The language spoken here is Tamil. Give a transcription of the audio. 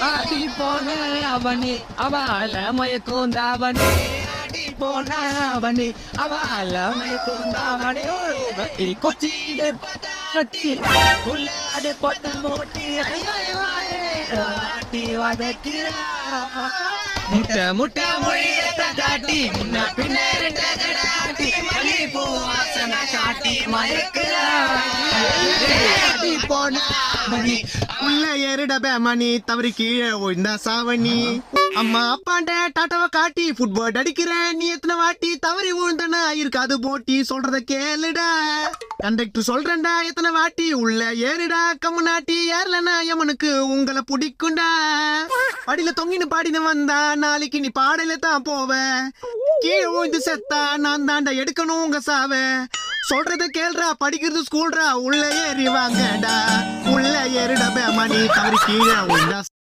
ஆடி போன அவனே அவள மயக்கும் தாவனே ஆடி போன அவனே அவள மயக்கும் தாவனே கொச்சியில பட்டாட்டி உள்ளாடு பொட்ட மூட்டி ஆட்டி வதக்கிறா முட்டை முட்டை மொழியத்தை காட்டி முன்ன பின்ன ரெண்டாட்டி மல்லிப்பூ வாசனை காட்டி மயக்கிறா ஆடி போன மணி உள்ள ஏறிடபே மணி தவறி கீழே விழுந்தா சாவணி அம்மா அப்பாண்ட டாட்டாவை காட்டி ஃபுட்பால் அடிக்கிறேன் நீ எத்தனை வாட்டி தவறி விழுந்தனா இருக்காது போட்டி சொல்றத கேளுடா கண்டக்டர் சொல்றேன்டா எத்தனை வாட்டி உள்ள ஏறிடா கம்மு நாட்டி ஏறலனா எமனுக்கு உங்களை பிடிக்கும்டா படியில தொங்கின்னு பாடினு வந்தா நாளைக்கு நீ பாடல தான் போவ கீழே விழுந்து செத்தா நான் தாண்டா எடுக்கணும் உங்க சாவ சொல்றத கேள்றா படிக்கிறது ஸ்கூல்ரா உள்ள ஏறி வாங்கடா உள்ள ஏறிடபே மணி தவறி கீழே விழுந்தா